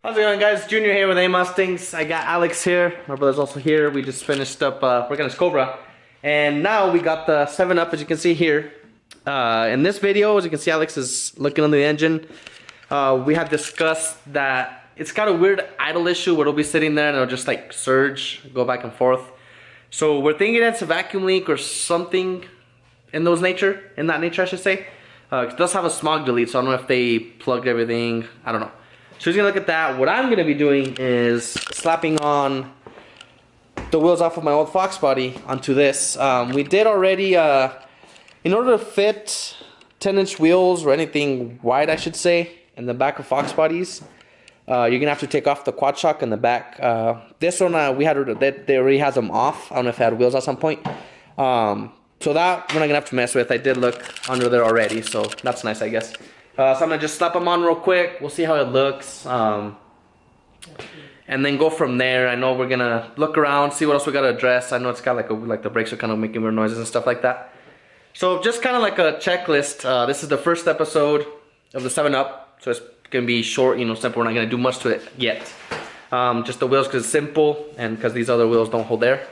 How's it going, guys? Junior here with A Mustangs. I got Alex here. My brother's also here. We just finished up working on his Cobra. And now we got the 7-Up, as you can see here. In this video, as you can see, Alex is looking under the engine. We have discussed that it's got a weird idle issue where it'll be sitting there and it'll just like surge, go back and forth. So we're thinking it's a vacuum leak or something in that nature, I should say. It does have a smog delete, so I don't know if they plugged everything. I don't know. So he's gonna look at that. What I'm gonna be doing is slapping on the wheels off of my old Foxbody onto this. We did already, in order to fit 10-inch wheels or anything wide, I should say, in the back of Foxbodies, you're gonna have to take off the quad shock in the back. This one, they already has them off. I don't know if it had wheels at some point. So that we're not gonna have to mess with. I did look under there already, so that's nice, I guess. So I'm gonna just slap them on real quick. We'll see how it looks, and then go from there. I know we're gonna look around, see what else we gotta address. I know it's got like the brakes are kind of making weird noises and stuff like that. So just kind of like a checklist. This is the first episode of the 7-Up, so it's gonna be short, simple. We're not gonna do much to it yet. Just the wheels because it's simple, and because these other wheels don't hold there.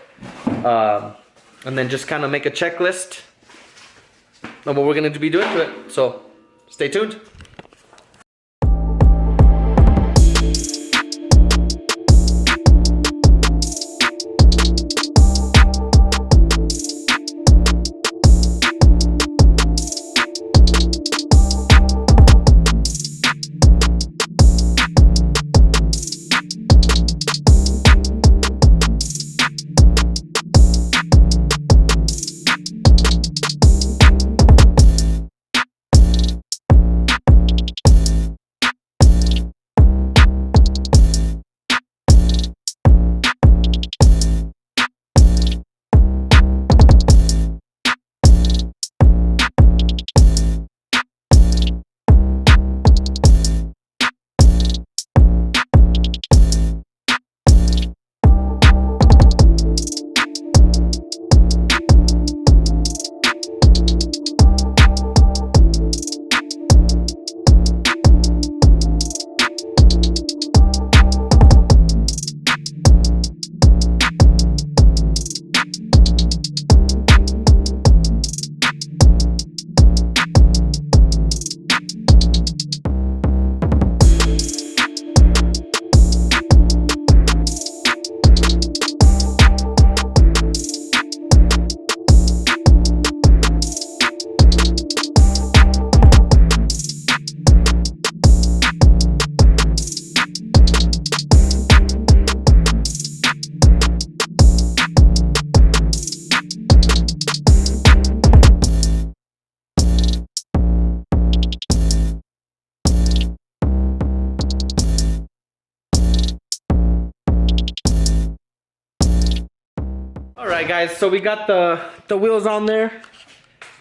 And then just kind of make a checklist of what we're gonna be doing to it. So stay tuned. Alright guys, so we got the wheels on there.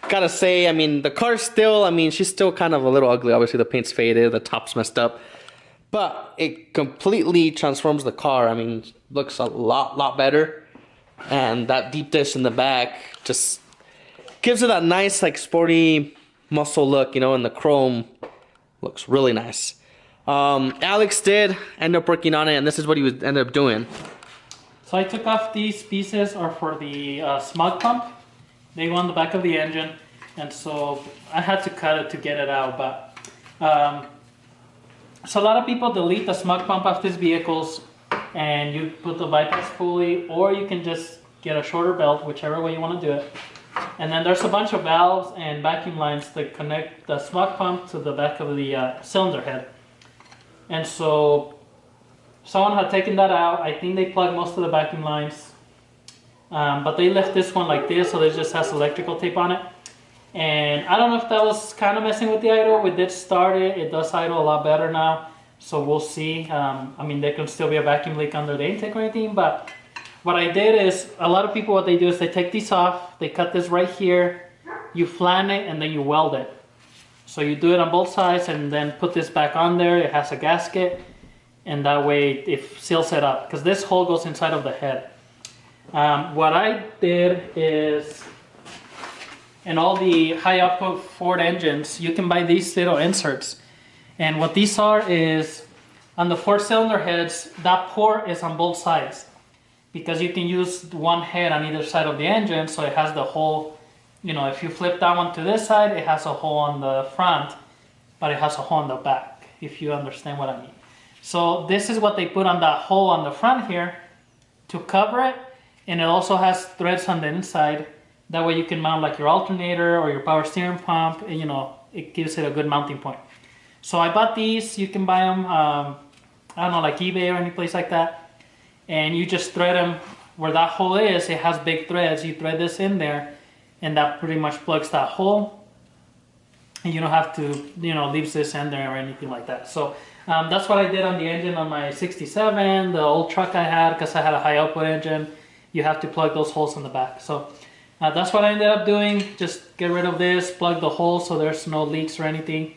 Gotta say, I mean, the car's still, she's still kind of a little ugly. Obviously the paint's faded, the top's messed up. But it completely transforms the car. Looks a lot better. And that deep dish in the back just gives it that nice, like, sporty muscle look, and the chrome looks really nice. Alex did end up working on it, and this is what he ended up doing. So I took off these pieces are for the smog pump. They go on the back of the engine, and so I had to cut it to get it out. But so a lot of people delete the smog pump off these vehicles, and you put the bypass pulley, or you can just get a shorter belt, whichever way you want to do it. And then there's a bunch of valves and vacuum lines that connect the smog pump to the back of the cylinder head. And so someone had taken that out. I think they plugged most of the vacuum lines, but they left this one like this, so it just has electrical tape on it. And I don't know if that was kind of messing with the idle. We did start it. It does idle a lot better now, so we'll see. There can still be a vacuum leak under the intake or anything, but what I did is, a lot of people, what they do is they take these off, they cut this right here, you flan it, and then you weld it. So you do it on both sides and then put this back on there. It has a gasket, and that way it seals it up, because this hole goes inside of the head. What I did is, in all the high output Ford engines, you can buy these little inserts. And what these are is On the 4-cylinder heads, that port is on both sides because you can use one head on either side of the engine, so it has the hole. You know, if you flip that one to this side, it has a hole on the front, but it has a hole on the back, if you understand what I mean. So this is what they put on that hole on the front here to cover it, and it also has threads on the inside. That way you can mount like your alternator or your power steering pump, and you know, it gives it a good mounting point. So I bought these. You can buy them, I don't know, like eBay or any place like that, and you just thread them where that hole is. It has big threads. You thread this in there, and that pretty much plugs that hole, and you don't have to, you know, leave this in there or anything like that. So that's what I did on the engine on my 67, the old truck I had, because I had a high output engine. You have to plug those holes in the back. So that's what I ended up doing. Just get rid of this, plug the hole so there's no leaks or anything.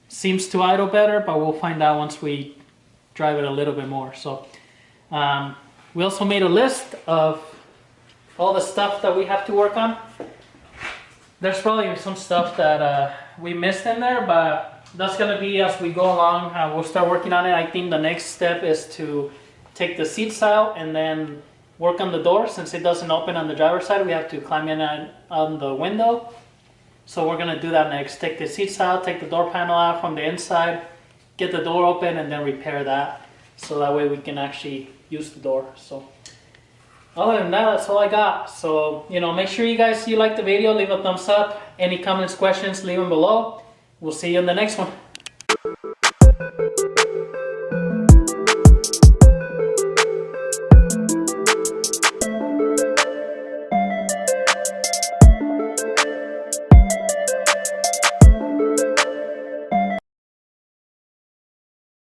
Seems to idle better, but we'll find out once we drive it a little bit more. So we also made a list of all the stuff that we have to work on. There's probably some stuff that we missed in there, but that's gonna be as we go along. We'll start working on it. I think the next step is to take the seats out and then work on the door. Since it doesn't open on the driver's side, we have to climb in on the window. So we're gonna do that next. Take the seats out, take the door panel out from the inside, get the door open, and then repair that. So that way we can actually use the door. So other than that, that's all I got. So, you know, make sure you guys, you like the video, leave a thumbs up. Any comments, questions, leave them below. We'll see you in the next one.